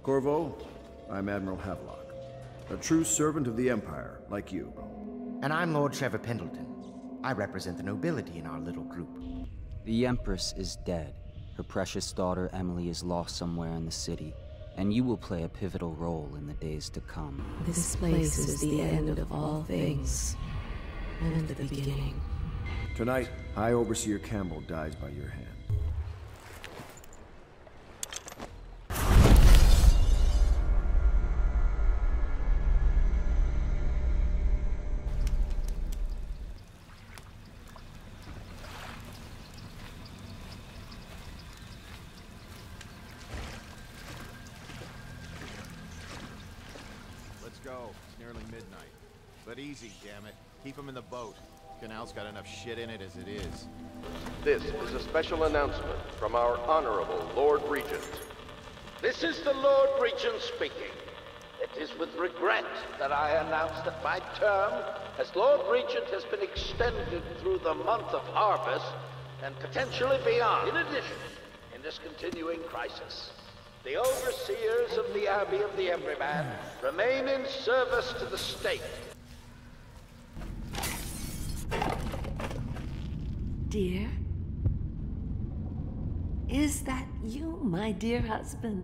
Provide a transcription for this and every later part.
Corvo, I'm Admiral Havelock, a true servant of the Empire, like you. And I'm Lord Trevor Pendleton. I represent the nobility in our little group. The Empress is dead. Her precious daughter Emily is lost somewhere in the city, and you will play a pivotal role in the days to come. This place is the end of all things, and the beginning. Tonight, High Overseer Campbell dies by your hand. Let's go. It's nearly midnight. But easy, damn it. Keep him in the boat. Canal's got enough shit in it as it is. This is a special announcement from our Honorable Lord Regent. This is the Lord Regent speaking. It is with regret that I announce that my term as Lord Regent has been extended through the month of harvest and potentially beyond. In addition, in this continuing crisis, the overseers of the Abbey of the Everyman remain in service to the state. Dear? Is that you, my dear husband?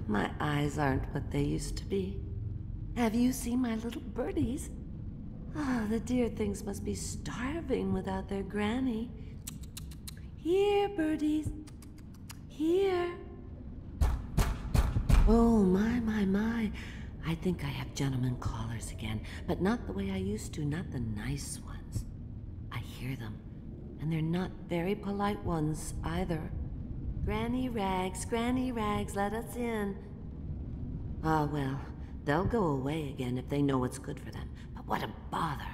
My eyes aren't what they used to be. Have you seen my little birdies? The dear things must be starving without their granny. Here, birdies. Here. Oh, my. I think I have gentlemen callers again, but not the way I used to, not the nice ones. I hear them, and they're not very polite ones either. Granny Rags, let us in. Well, they'll go away again if they know what's good for them. But what a bother.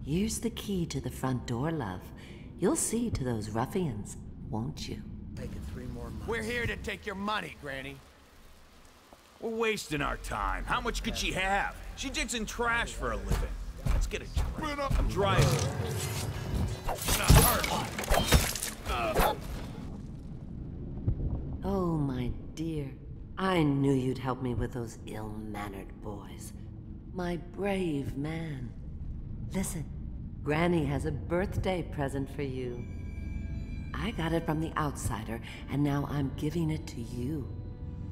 Here's the key to the front door, love. You'll see to those ruffians, won't you? Make it 3 more months. We're here to take your money, Granny. We're wasting our time. How much could she have? She digs in trash for a living. Let's get a drink. I'm driving. Oh, my dear. I knew you'd help me with those ill-mannered boys. My brave man. Listen, Granny has a birthday present for you. I got it from the outsider, and now I'm giving it to you.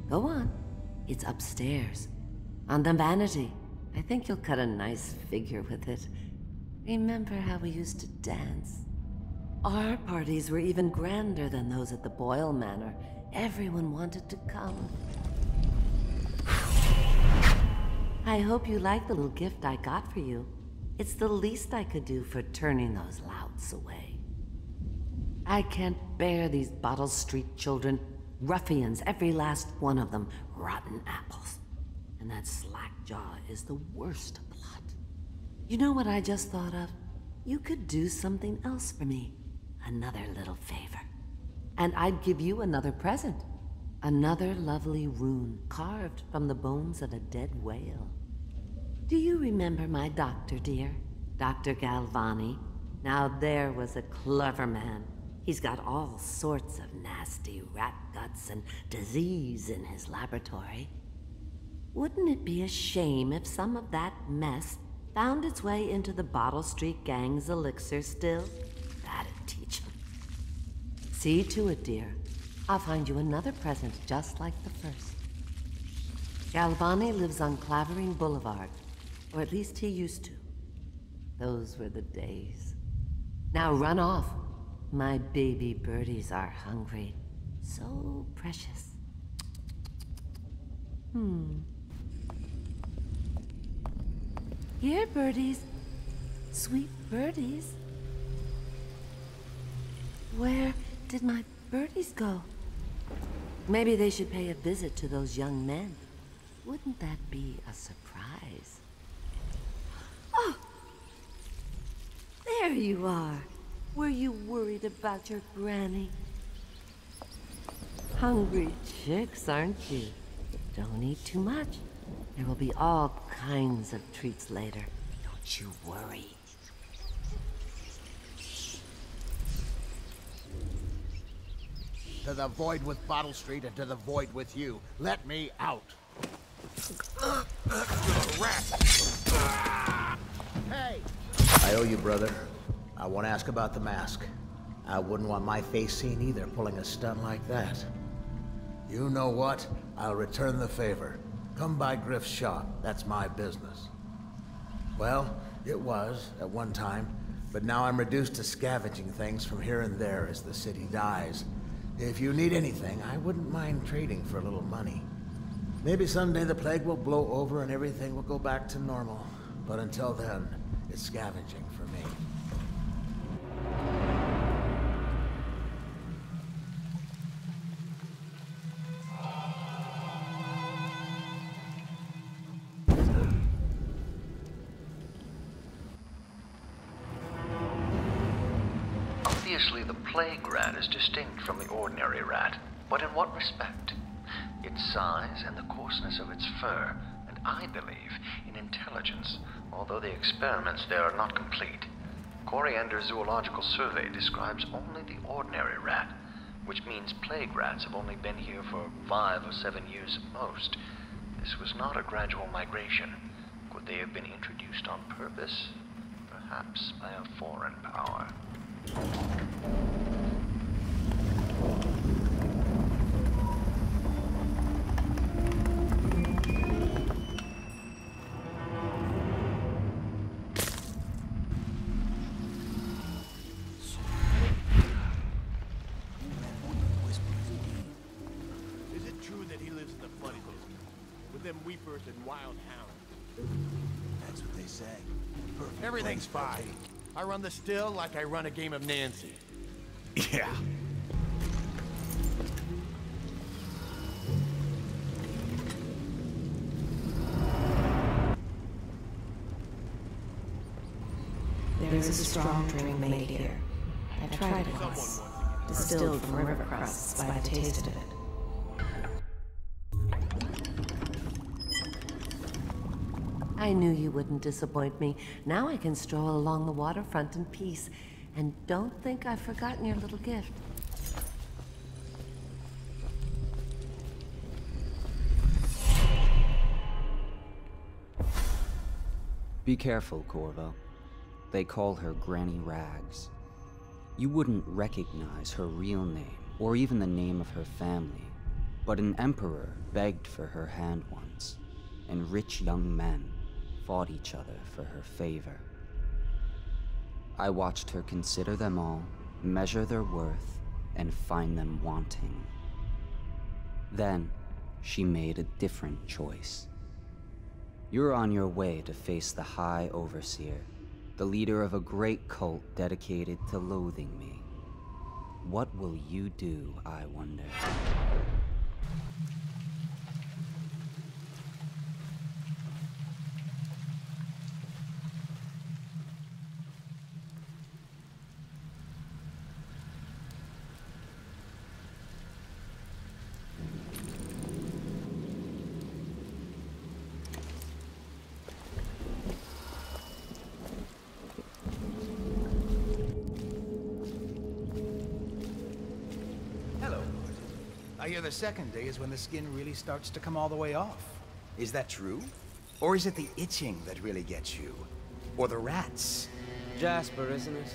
Go on. It's upstairs. On the vanity. I think you'll cut a nice figure with it. Remember how we used to dance? Our parties were even grander than those at the Boyle Manor. Everyone wanted to come. I hope you like the little gift I got for you. It's the least I could do for turning those louts away. I can't bear these Bottle Street children. Ruffians, every last one of them. Rotten apples. And that slack-jaw is the worst of the lot. You know what I just thought of? You could do something else for me. Another little favor. And I'd give you another present. Another lovely rune carved from the bones of a dead whale. Do you remember my doctor, dear? Dr. Galvani? Now there was a clever man. He's got all sorts of nasty rat guts and disease in his laboratory. Wouldn't it be a shame if some of that mess found its way into the Bottle Street Gang's elixir still? That'd teach him. See to it, dear. I'll find you another present just like the first. Galvani lives on Clavering Boulevard, or at least he used to. Those were the days. Now run off. My baby birdies are hungry. So precious. Here, birdies. Sweet birdies. Where did my birdies go? Maybe they should pay a visit to those young men. Wouldn't that be a surprise? Oh! There you are. Were you worried about your granny? Hungry chicks, aren't you? Don't eat too much. There will be all kinds of treats later. Don't you worry. To the void with Bottle Street and to the void with you. Let me out. Hey! I owe you, brother. I won't ask about the mask. I wouldn't want my face seen either, pulling a stunt like that. You know what? I'll return the favor. Come by Griff's shop. That's my business. Well, it was, at one time, but now I'm reduced to scavenging things from here and there as the city dies. If you need anything, I wouldn't mind trading for a little money. Maybe someday the plague will blow over and everything will go back to normal. But until then, it's scavenging for me. Obviously, the plague rat is distinct from the ordinary rat, but in what respect? Its size and the coarseness of its fur, and I believe in intelligence, although the experiments there are not complete. Coriander's zoological survey describes only the ordinary rat, which means plague rats have only been here for 5 or 7 years at most. This was not a gradual migration. Could they have been introduced on purpose? Perhaps by a foreign power. Is it true that he lives in the flooded district with them weepers and wild hounds? That's what they say. Perfect. Everything's fine. I run the still like I run a game of Nancy. Yeah. There is a strong drink made here. I tried it once. Distilled from river crusts by the taste of it. I knew you wouldn't disappoint me. Now I can stroll along the waterfront in peace. And don't think I've forgotten your little gift. Be careful, Corvo. They call her Granny Rags. You wouldn't recognize her real name, or even the name of her family, but an emperor begged for her hand once, and rich young men fought each other for her favor. I watched her consider them all, measure their worth, and find them wanting. Then, she made a different choice. You're on your way to face the High Overseer, the leader of a great cult dedicated to loathing me. What will you do, I wonder? I hear the second day is when the skin really starts to come all the way off. Is that true? Or is it the itching that really gets you? Or the rats? Jasper, isn't it?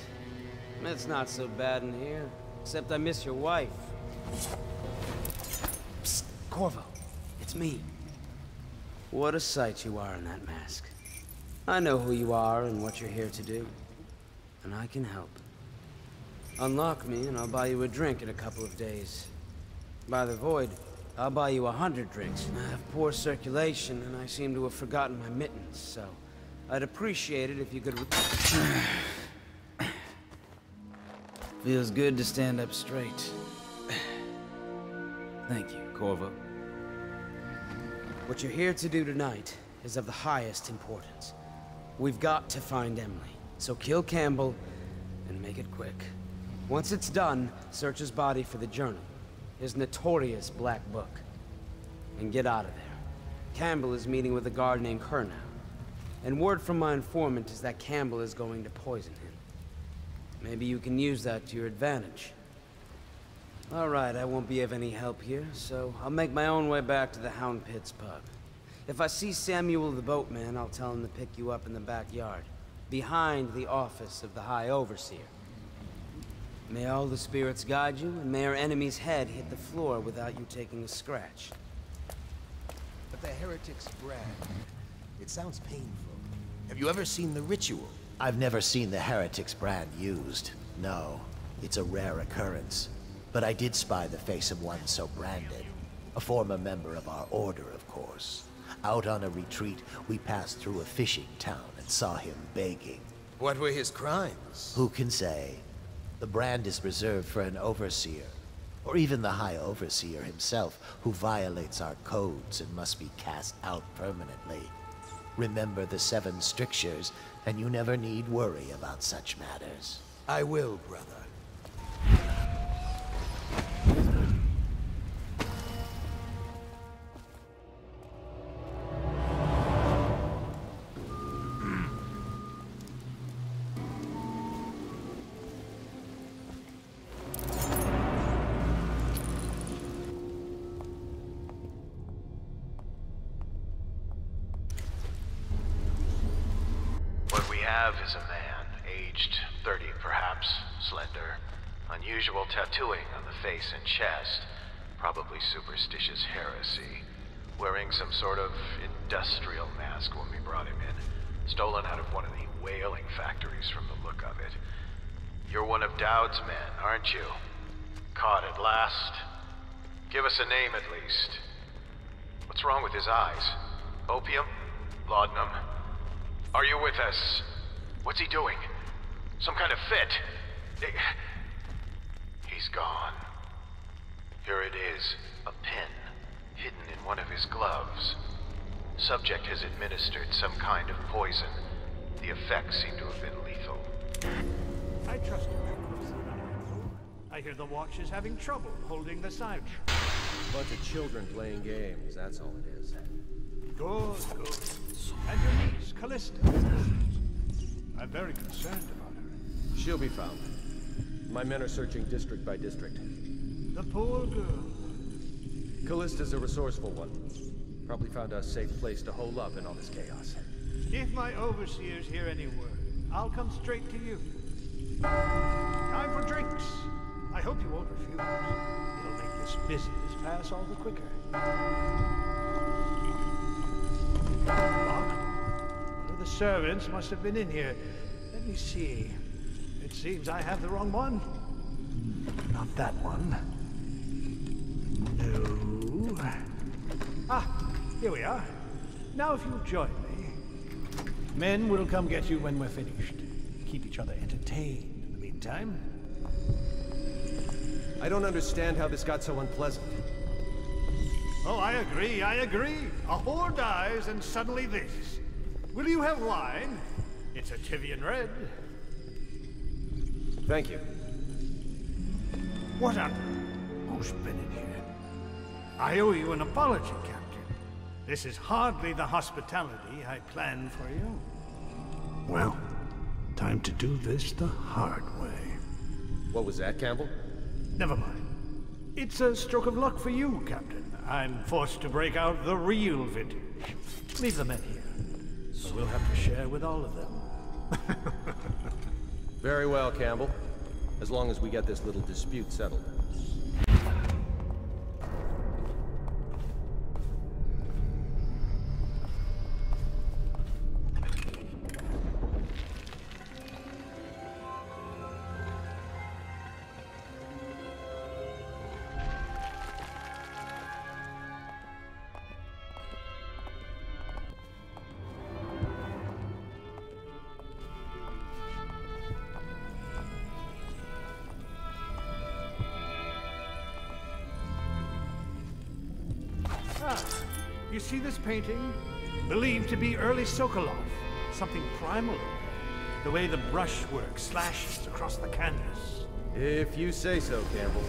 It's not so bad in here. Except I miss your wife. Psst, Corvo. It's me. What a sight you are in that mask. I know who you are and what you're here to do. And I can help. Unlock me and I'll buy you a drink in a couple of days. By the void, I'll buy you 100 drinks. I have poor circulation, and I seem to have forgotten my mittens, so I'd appreciate it if you could... Feels good to stand up straight. Thank you, Corvo. What you're here to do tonight is of the highest importance. We've got to find Emily, so kill Campbell and make it quick. Once it's done, search his body for the journal. His notorious black book. And get out of there. Campbell is meeting with a guard named Kernow. And word from my informant is that Campbell is going to poison him. Maybe you can use that to your advantage. All right, I won't be of any help here, so I'll make my own way back to the Hound Pits pub. If I see Samuel the boatman, I'll tell him to pick you up in the backyard, behind the office of the High Overseer. May all the spirits guide you, and may our enemy's head hit the floor without you taking a scratch. But the Heretic's brand, it sounds painful. Have you ever seen the ritual? I've never seen the Heretic's brand used. No, it's a rare occurrence. But I did spy the face of one so branded. A former member of our order, of course. Out on a retreat, we passed through a fishing town and saw him begging. What were his crimes? Who can say? The brand is reserved for an overseer, or even the High Overseer himself, who violates our codes and must be cast out permanently. Remember the 7 strictures, and you never need worry about such matters. I will, brother. Is a man, aged 30 perhaps, slender, unusual tattooing on the face and chest, probably superstitious heresy, wearing some sort of industrial mask when we brought him in, stolen out of one of the whaling factories from the look of it. You're one of Dowd's men, aren't you? Caught at last? Give us a name at least. What's wrong with his eyes? Opium? Laudanum? Are you with us? What's he doing? Some kind of fit? He's gone. Here it is, a pin, hidden in one of his gloves. Subject has administered some kind of poison. The effects seem to have been lethal. I trust you. I hear the Watch is having trouble holding the Cipher. Bunch of children playing games, that's all it is. Good, good. And your niece, Callista. I'm very concerned about her. She'll be found. My men are searching district by district. The poor girl. Callista's a resourceful one. Probably found a safe place to hole up in all this chaos. If my overseers hear any word, I'll come straight to you. Time for drinks. I hope you won't refuse. It'll make this business pass all the quicker. One of the servants must have been in here. Let me see. It seems I have the wrong one. Not that one. No. Ah, here we are. Now if you'll join me. Men will come get you when we're finished. Keep each other entertained in the meantime. I don't understand how this got so unpleasant. Oh, I agree, I agree. A whore dies and suddenly this. Will you have wine? It's a Tivian red. Thank you. What on? Who's been in here? I owe you an apology, Captain. This is hardly the hospitality I planned for you. Well, time to do this the hard way. What was that, Campbell? Never mind. It's a stroke of luck for you, Captain. I'm forced to break out the real vintage. Leave the men here. So we'll have to share with all of them. Very well, Campbell. As long as we get this little dispute settled. You see this painting? Believed to be early Sokolov. Something primal. The way the brushwork slashes across the canvas. If you say so, Campbell.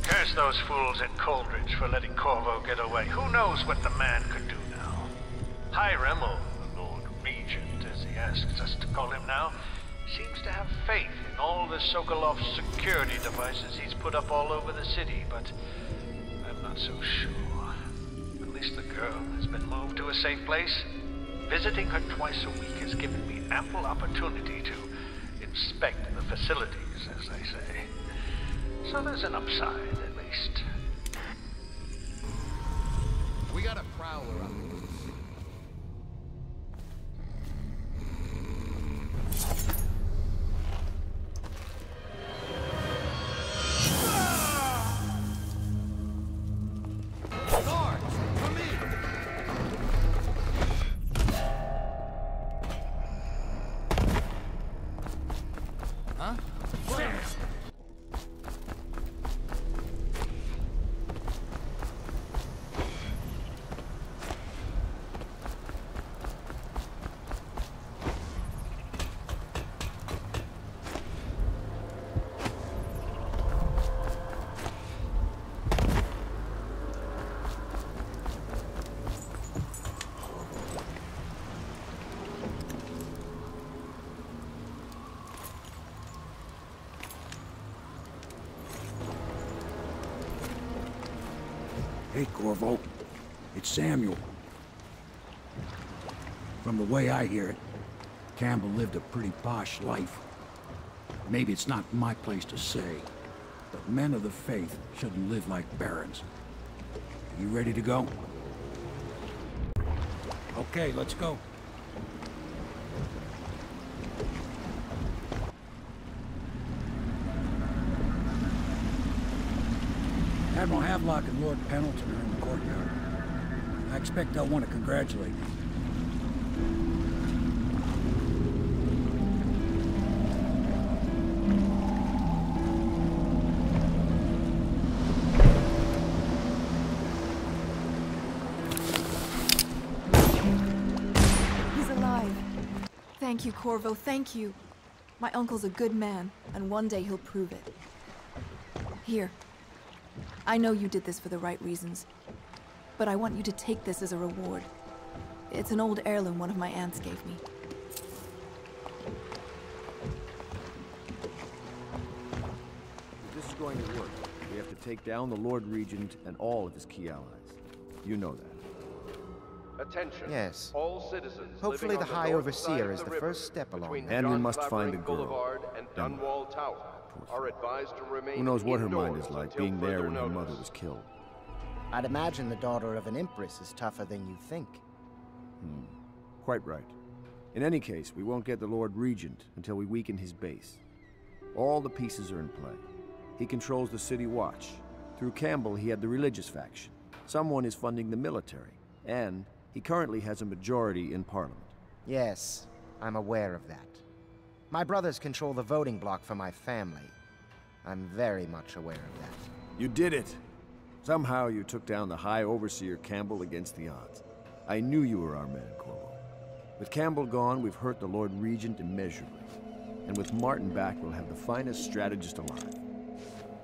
Curse those fools at Coldridge for letting Corvo get away. Who knows what the man could do now? Hiram, or the Lord Regent, as he asks us to call him now, Seems to have faith in all the Sokolov security devices he's put up all over the city, but I'm not so sure. At least the girl has been moved to a safe place. Visiting her twice a week has given me ample opportunity to inspect the facilities, as they say. So there's an upside, at least. We got a prowler up here. Hey, Corvo. It's Samuel. From the way I hear it, Campbell lived a pretty posh life. Maybe it's not my place to say, but men of the faith shouldn't live like barons. Are you ready to go? Okay, let's go. Admiral Havelock and Lord Pendleton are in the courtyard. I expect they'll want to congratulate me. He's alive. Thank you, Corvo, thank you. My uncle's a good man, and one day he'll prove it. Here. I know you did this for the right reasons, but I want you to take this as a reward. It's an old heirloom one of my aunts gave me. If this is going to work, we have to take down the Lord Regent and all of his key allies. You know that. Attention. Yes. All citizens. Hopefully the living on High north Overseer side of is the river, first step along between that. And we John must find the Favreau girl. Boulevard and Dunwall Tower are advised to remain Who knows what her mind indoors is like, until being there further when her notice. mother was killed. I'd imagine the daughter of an empress is tougher than you think. Quite right. In any case, we won't get the Lord Regent until we weaken his base. All the pieces are in play. He controls the City Watch. Through Campbell, he had the religious faction. Someone is funding the military. And he currently has a majority in Parliament. Yes, I'm aware of that. My brothers control the voting bloc for my family. I'm very much aware of that. You did it! Somehow you took down the High Overseer Campbell against the odds. I knew you were our man, Corvo. With Campbell gone, we've hurt the Lord Regent immeasurably. And with Martin back, we'll have the finest strategist alive.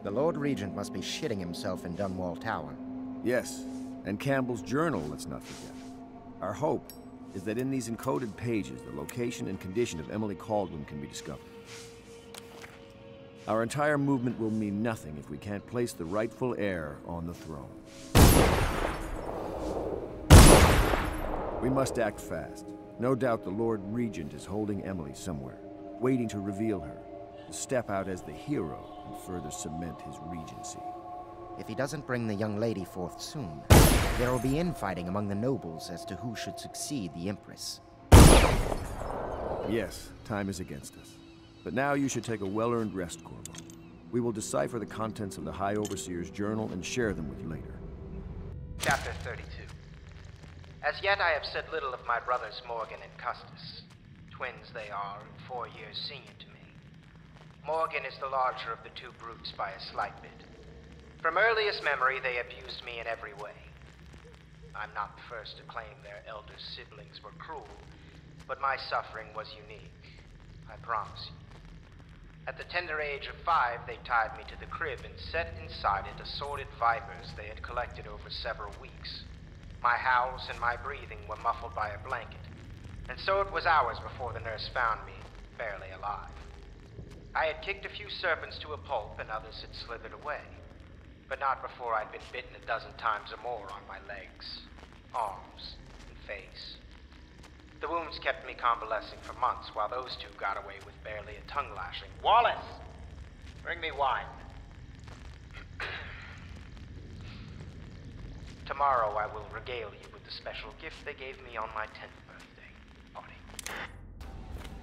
The Lord Regent must be shitting himself in Dunwall Tower. Yes, and Campbell's journal, let's not forget. Our hope is that in these encoded pages, the location and condition of Emily Kaldwin can be discovered. Our entire movement will mean nothing if we can't place the rightful heir on the throne. We must act fast. No doubt the Lord Regent is holding Emily somewhere, waiting to reveal her, to step out as the hero and further cement his regency. If he doesn't bring the young lady forth soon, there will be infighting among the nobles as to who should succeed the Empress. Yes, time is against us. But now you should take a well-earned rest, Corvo. We will decipher the contents of the High Overseer's journal and share them with you later. Chapter 32. As yet I have said little of my brothers Morgan and Custis. Twins they are, and 4 years senior to me. Morgan is the larger of the two brutes by a slight bit. From earliest memory, they abused me in every way. I'm not the first to claim their elder siblings were cruel, but my suffering was unique, I promise you. At the tender age of 5, they tied me to the crib and set inside it assorted vipers they had collected over several weeks. My howls and my breathing were muffled by a blanket, and so it was hours before the nurse found me, barely alive. I had kicked a few serpents to a pulp and others had slithered away, but not before I'd been bitten a dozen times or more on my legs, arms, and face. The wounds kept me convalescing for months while those two got away with barely a tongue lashing. Wallace! Bring me wine. Tomorrow I will regale you with the special gift they gave me on my 10th birthday party.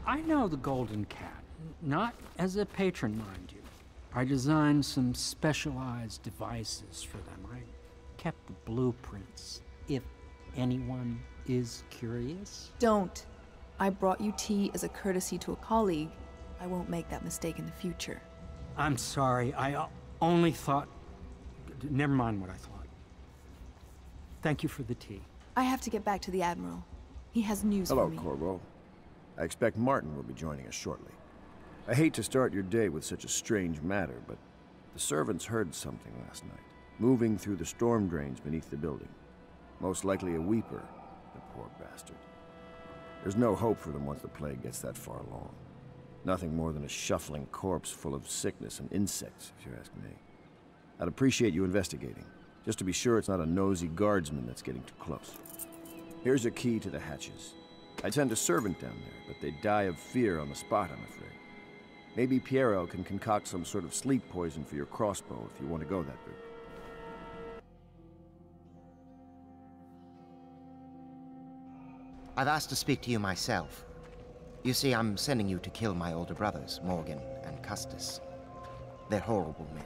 I know the Golden Cat. Not as a patron, mind you. I designed some specialized devices for them. I kept the blueprints, if anyone is curious. Don't. I brought you tea as a courtesy to a colleague. I won't make that mistake in the future. I'm sorry, I only thought... Never mind what I thought. Thank you for the tea. I have to get back to the Admiral. He has news for me. Hello, Corvo. I expect Martin will be joining us shortly. I hate to start your day with such a strange matter, but the servants heard something last night, moving through the storm drains beneath the building. Most likely a weeper, the poor bastard. There's no hope for them once the plague gets that far along. Nothing more than a shuffling corpse full of sickness and insects, if you ask me. I'd appreciate you investigating, just to be sure it's not a nosy guardsman that's getting too close. Here's a key to the hatches. I'd send a servant down there, but they'd die of fear on the spot, I'm afraid. Maybe Piero can concoct some sort of sleep poison for your crossbow if you want to go that route. I've asked to speak to you myself. You see, I'm sending you to kill my older brothers, Morgan and Custis. They're horrible men.